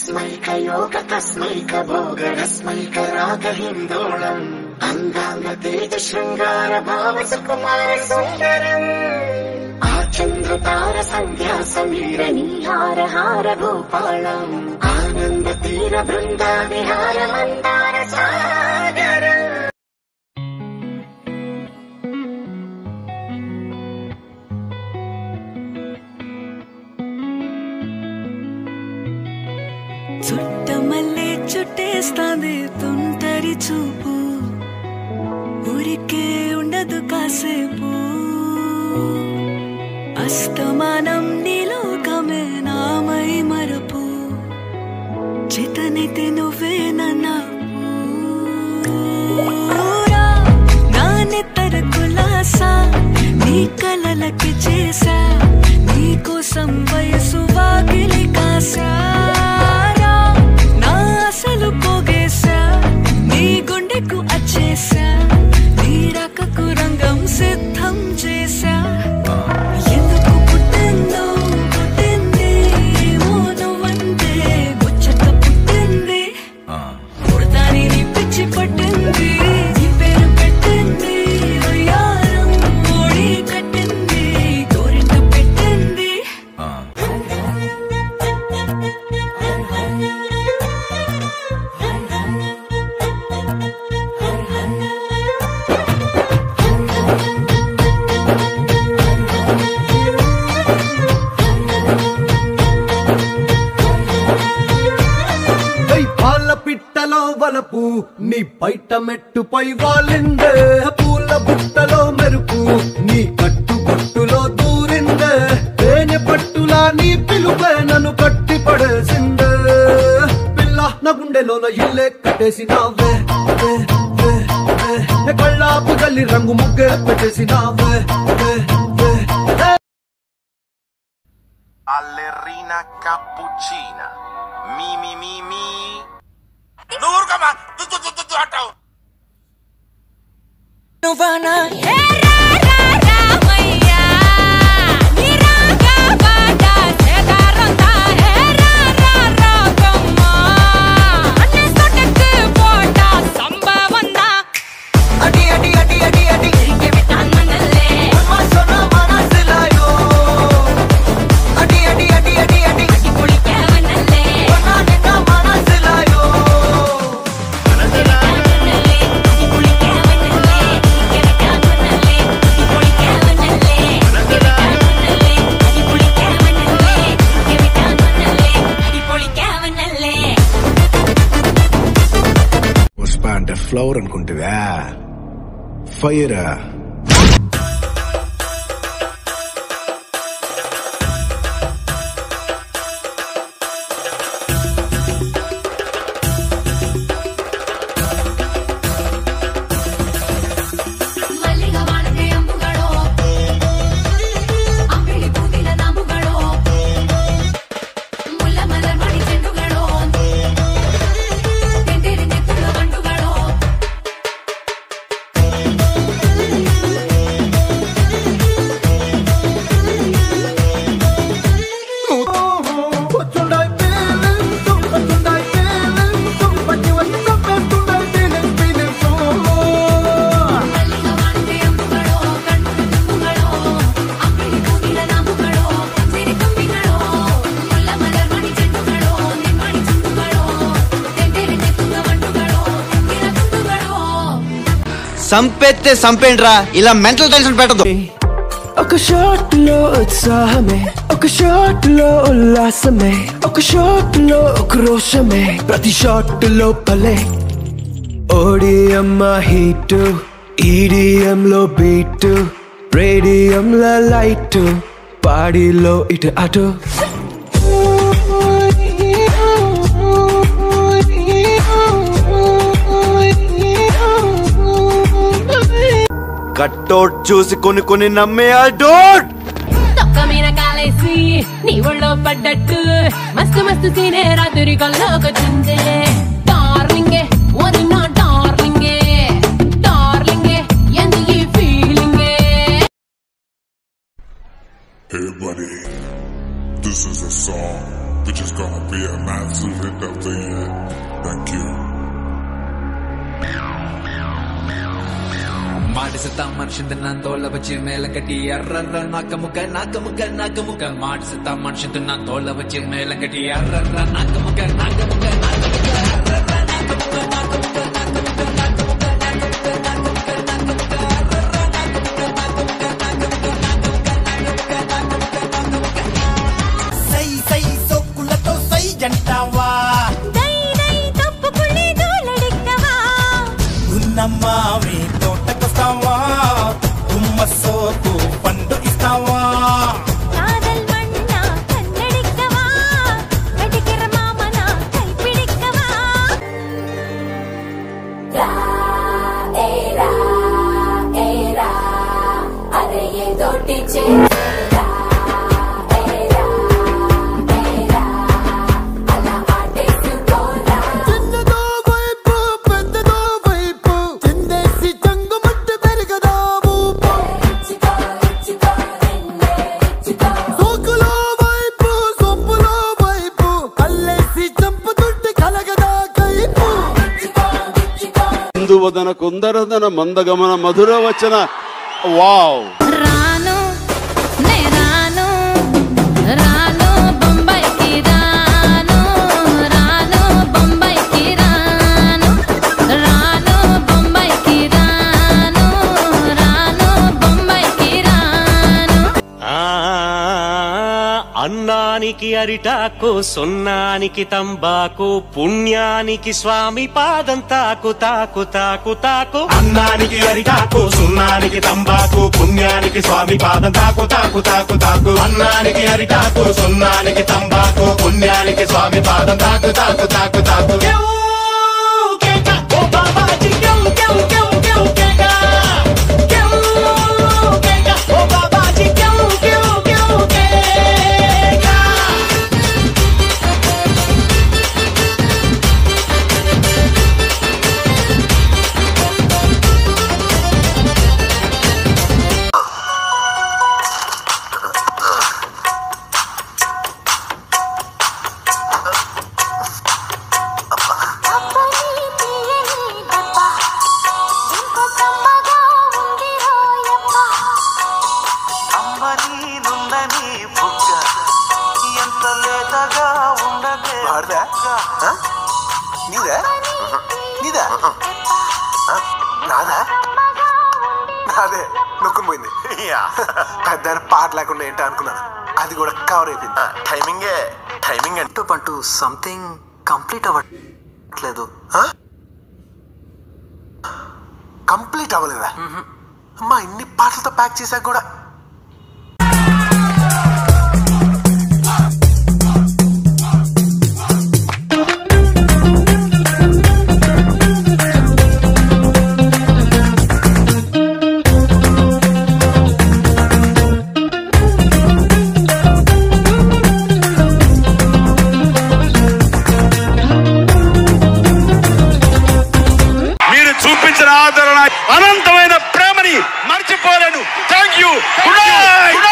तस्मैकयोग तस्मैकभोगरस्मैकरागहिन्दोळम् अङ्गाङ्गतेज शृङ्गार भाव सुकुमार सुन्दरम् आचन्द्रतार सन्ध्या समीर नीहार हार भूपालम् आनन्द तीर बृन्दा विहार मन्दार सागर చుట్టమల్లే చుట్టేస్తాంది తుంటరి చూపు ఊరికే ఉండదు కాసేపు అస్తమానం నీలోకమే నామై మరపు చేతనైతే నువ్వే నాన్నెత్తర కులాసా నీ కలలకి చేసా నీ కోసం వయసు వాకిలి కాసా అసలు పోగేశా నీ గుండెకు అచ్చేసా నీ రాకకు రంగం సిద్ధం చేశా ఎందుకు పుట్టిందో పుట్టింది ఏమో నువ్వంటే ముచ్చట పుట్టింది పుడతాని నీ పిచ్చి పట్టింది నీ పేరు పెట్టింది వయ్యారం ఓడి కట్టింది గోరింట పెట్టింది వలపు నీ బయట మెట్టుపై వాలిందే పూల బుట్టలో మెరుపు నీ కట్టుబొట్టులో దూరిందే తేనె పట్టులా నీ పిలుపే నన్ను కట్టి పడేసిందే పిల్ల నా గుండెలోన ఇల్లే కట్టేసినావే కళ్ళాపు జల్లి రంగు ముగ్గే పెట్టేసినావే Ballerina cappuccina mi Nurkama, tu atau. Nuvana. Flower అనుకుంటువా ఫైర్ సంపెత్తే సంపేండ్రా ఇలా మెంటల్ టెన్షన్ పెట్టదు ఒక షాట్ లో ఉత్సాహమే ఒక షాట్ లో ఉల్లాసమే ఒక షాట్ లో క్రోషమే ప్రతి షాట్ లో పలే ఓడిఎం హీట్ ఈడిఎం లో బీట్ రేడియం లో లైట్ పాడిలో ఇటు అటు కట్టౌట్ చూసి కొన్ని నమ్మే అడోట్ తొక్క మీద కాలేసి నీ ఒళ్ళో పడ్డట్టు మస్తు మస్తు సీనే రాత్రి కల్లోకొచ్చిందే డార్లింగే ఓది నా డార్లింగే డార్లింగే ఎందు ఈ ఫీలింగే Hey buddy, this is a song which is gonna be a massive hit of the year. Thank you. ಮಾಡಿಸುತ್ತ ಮನುಷ್ಯಂದ ನಾನ್ ತೋಳ ಬಚ್ಚಿ ಮೇಲೆ ಕಟ್ಟಿ ಅರ್ರರ್ರ ನಾಕಮುಖ ನಾಕಮುಖ ನಾಕಮುಖ ಮಾಡಿಸುತ್ತ ಮನುಷ್ಯಂದ ನಾನ್ ತೋಳ ಬಚ್ಚಿ ಮೇಲೆ ಕಟ್ಟಿ ಅರ್ರರ್ರ ನಾಕಮುಖ ನಾಕಮುಖ ನಾಕಮುಖ ಅರ್ರರ್ರ ನಾಕಮುಖ ನಾಕಮುಖ సై సై సోకులతో సై జంటావా దై దై తప్పుకుళ్ళి దూలడిక్కవా ఉన్నమ్మావే తోటకొస్తావా గుమ్మసోకు పండు ఇస్తావా కాదల్ మన్న కన్నడిక్కవా కటికిర మామన కైపిడిక్కవా రా ఏరా ఏరా అరే ఏ దోటి చే వదన కుందరదన మందగమన మధుర వచన వావ్ రాను నే రాను రాను బొంబాయికి రాను రాను బొంబాయికి రాను రాను బొంబాయికి రాను రాను బొంబాయికి రాను అన్నానికి అరిటాకు సున్నానికి తంబాకు పుణ్యానికి స్వామి పాదం తాకు తాకు తాకు తాకు అన్నానికి అరిటాకు సున్నానికి తంబాకు పుణ్యానికి స్వామి పాదం తాకు తాకు తాకు తాకు అన్నానికి అరిటాకు సున్నానికి తంబాకు పుణ్యానికి స్వామి పాదం తాకు తాకు తాకు తాకు అదే నొక్కుపోయింది దాని పాట లేకుండా ఏంటో అనుకున్నాను అది కూడా కవర్ అయిపోయింది టైమింగ్ అంటూ పంటూ సంథింగ్ కంప్లీట్ అవ్వట్లేదు కంప్లీట్ అవ్వలేదా అమ్మా ఇన్ని పాటలతో ప్యాక్ చేశాక కూడా ఆదరణ అనంతమైన ప్రేమని మర్చిపోలేను థ్యాంక్ యూ గుడ్ నైట్